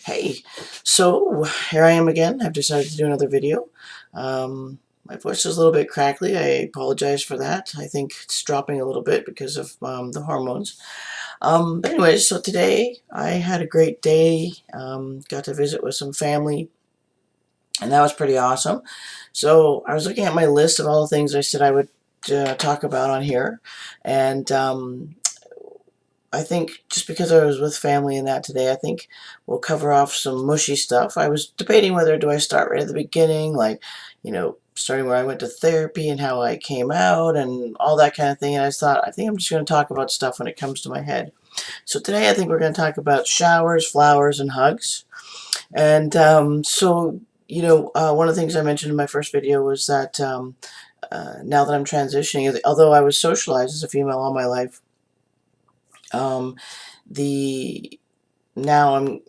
Hey, so here I am again. I've decided to do another video. My voice is a little bit crackly. I apologize for that. I think it's dropping a little bit because of the hormones. But anyways, so today I had a great day. Got to visit with some family, and that was pretty awesome. So I was looking at my list of all the things I said I would talk about on here, and I think just because I was with family and that today, I think we'll cover off some mushy stuff. I was debating whether do I start right at the beginning, like, starting where I went to therapy and how I came out and all that kind of thing. And I thought, I think I'm just going to talk about stuff when it comes to my head. So today I think we're going to talk about showers, flowers, and hugs. And one of the things I mentioned in my first video was that now that I'm transitioning, although I was socialized as a female all my life, um, the now I'm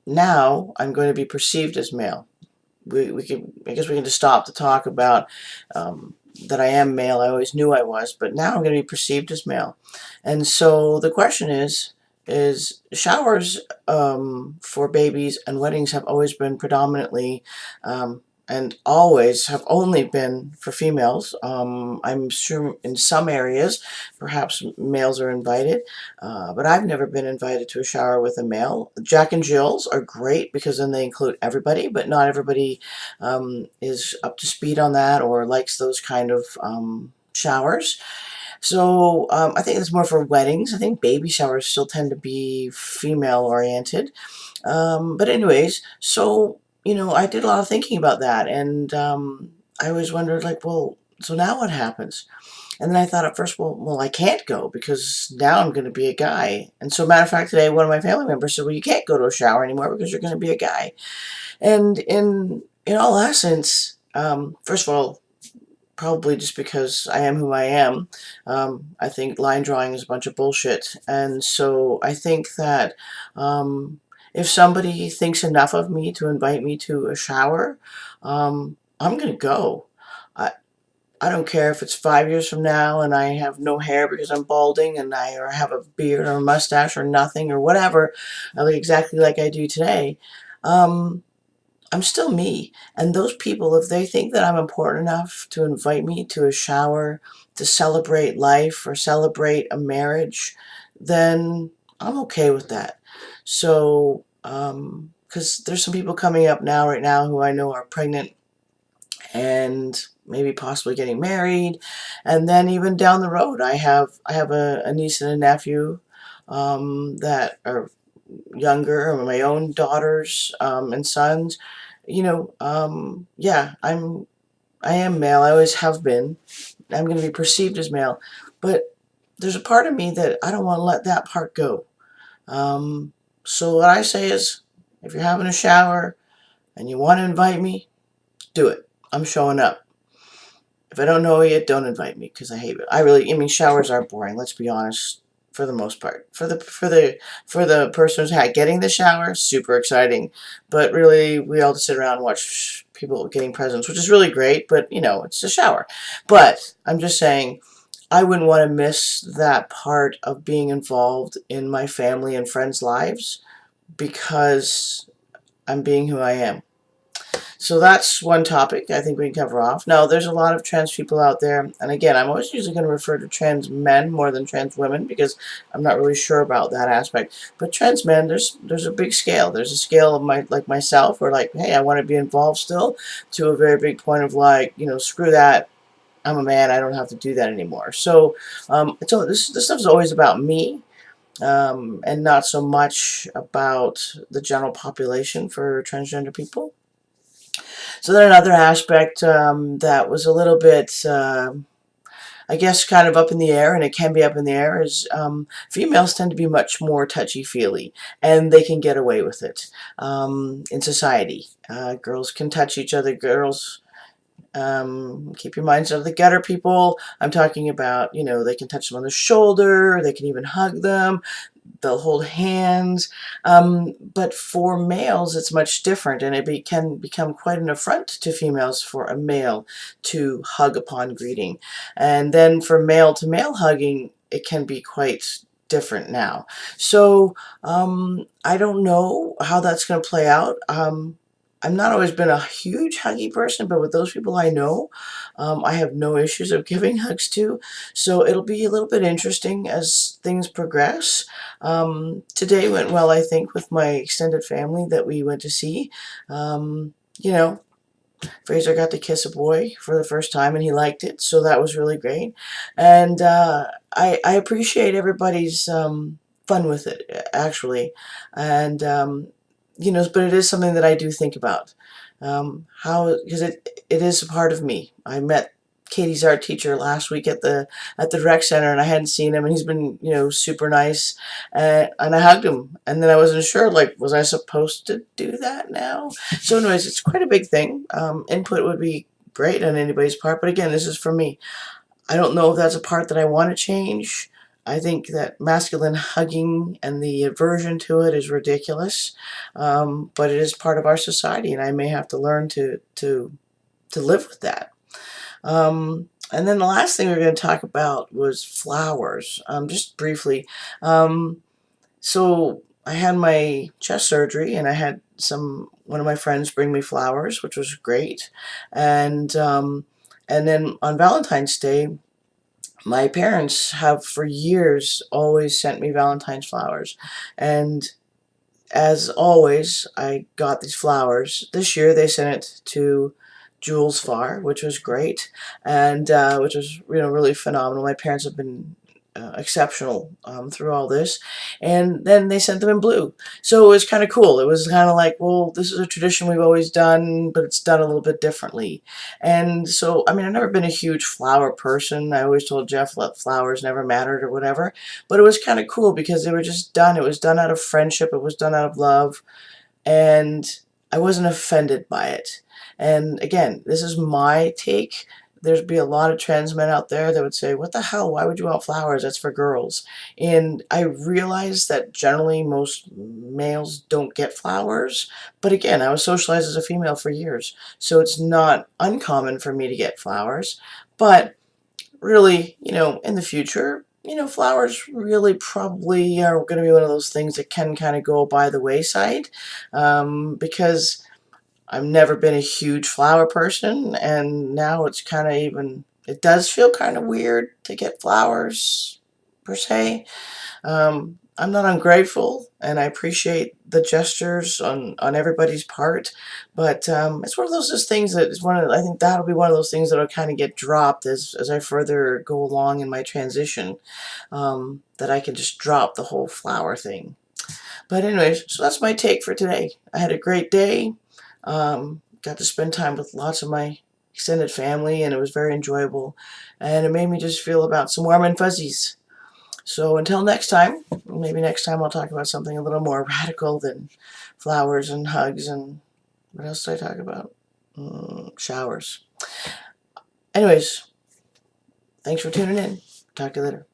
now I'm going to be perceived as male. We can I guess we can just stop to talk about that I am male. I always knew I was, but now I'm going to be perceived as male. And so the question is showers for babies and weddings have always been predominantly and always have only been for females. I'm sure in some areas, perhaps males are invited, but I've never been invited to a shower with a male. Jack and Jill's are great because then they include everybody, but not everybody is up to speed on that or likes those kind of showers. So I think it's more for weddings. I think baby showers still tend to be female oriented. But anyways, so I did a lot of thinking about that, and I always wondered, like, well, so now what happens? And then I thought at first, well, I can't go because now I'm going to be a guy. And so, matter of fact, today one of my family members said, well, you can't go to a shower anymore because you're going to be a guy. And in all essence, first of all, probably just because I am who I am, I think line drawing is a bunch of bullshit. And so I think that if somebody thinks enough of me to invite me to a shower, I'm going to go. I, I don't care if it's 5 years from now and I have no hair because I'm balding and or have a beard or a mustache or nothing or whatever. I look exactly like I do today. Um, I'm still me. And those people, if they think that I'm important enough to invite me to a shower to celebrate life or celebrate a marriage, then I'm okay with that. So, because there's some people coming up now, right now, who I know are pregnant and maybe possibly getting married, and then even down the road, I have a niece and a nephew that are younger, or my own daughters and sons. Yeah, I am male. I always have been. I'm going to be perceived as male, but there's a part of me that I don't want to let that part go. Um, so what I say is, if you're having a shower and you want to invite me, do it. I'm showing up. If I don't know you, don't invite me because I hate it. I mean, showers are boring. Let's be honest. For the most part, for the person who's getting the shower, super exciting. But really, we all just sit around and watch people getting presents, which is really great. But it's a shower. But I'm just saying, I wouldn't want to miss that part of being involved in my family and friends' lives because I'm being who I am. So that's one topic I think we can cover off. Now, there's a lot of trans people out there, and again, I'm always usually going to refer to trans men more than trans women because I'm not really sure about that aspect. But trans men, there's a big scale. There's a scale of like myself, or like, hey, I want to be involved still, to a very big point of like, screw that. I'm a man. I don't have to do that anymore. So, this stuff is always about me. And not so much about the general population for transgender people. So then another aspect that was a little bit, I guess, kind of up in the air, and it can be up in the air, is females tend to be much more touchy-feely, and they can get away with it in society. Girls can touch each other. Girls, keep your minds out of the gutter, people. I'm talking about, they can touch them on the shoulder, they can even hug them, they'll hold hands. But for males, it's much different, and can become quite an affront to females for a male to hug upon greeting. And then for male to male hugging, it can be quite different now. So I don't know how that's going to play out. I've not always been a huge huggy person, but with those people I know, I have no issues of giving hugs to. So it'll be a little bit interesting as things progress. Today went well, I think, with my extended family that we went to see. You know, Fraser got to kiss a boy for the first time and he liked it, so that was really great. And I appreciate everybody's fun with it, actually. And, but it is something that I do think about. Because it is a part of me. I met Katie's art teacher last week at the rec center, and I hadn't seen him, and he's been super nice, and I hugged him, and then I wasn't sure, like, was I supposed to do that now? So anyways, it's quite a big thing. Input would be great on anybody's part, but again, this is for me. I don't know if that's a part that I want to change. I think that masculine hugging and the aversion to it is ridiculous, but it is part of our society, and I may have to learn to live with that. And then the last thing we are going to talk about was flowers, just briefly. So I had my chest surgery, and I had one of my friends bring me flowers, which was great. And then on Valentine's Day, my parents have for years always sent me Valentine's flowers. And as always, I got these flowers. This year they sent it to Jules Farr, which was great, and which was really phenomenal. My parents have been exceptional through all this, and then they sent them in blue. So it was kind of cool. It was kind of like, well, this is a tradition we've always done, but it's done a little bit differently. And so, I mean, I've never been a huge flower person. I always told Jeff that flowers never mattered or whatever, but it was kind of cool because they were just done. It was done out of friendship. It was done out of love, and I wasn't offended by it. And again, this is my take. There'd be a lot of trans men out there that would say, what the hell, why would you want flowers? That's for girls. And I realize that generally most males don't get flowers. But again, I was socialized as a female for years, so it's not uncommon for me to get flowers. But really, in the future, flowers really probably are going to be one of those things that can kind of go by the wayside, because I've never been a huge flower person, and now it's kind of it does feel kind of weird to get flowers, per se. I'm not ungrateful, and I appreciate the gestures on everybody's part, but it's one of those things that is I think that'll be one of those things that'll kind of get dropped as I further go along in my transition, that I can just drop the whole flower thing. But anyways, so that's my take for today. I had a great day. Got to spend time with lots of my extended family, and it was very enjoyable, and it made me just feel about some warm and fuzzies. So until next time, maybe next time I'll talk about something a little more radical than flowers and hugs and what else did I talk about? Showers. Anyways, thanks for tuning in. Talk to you later.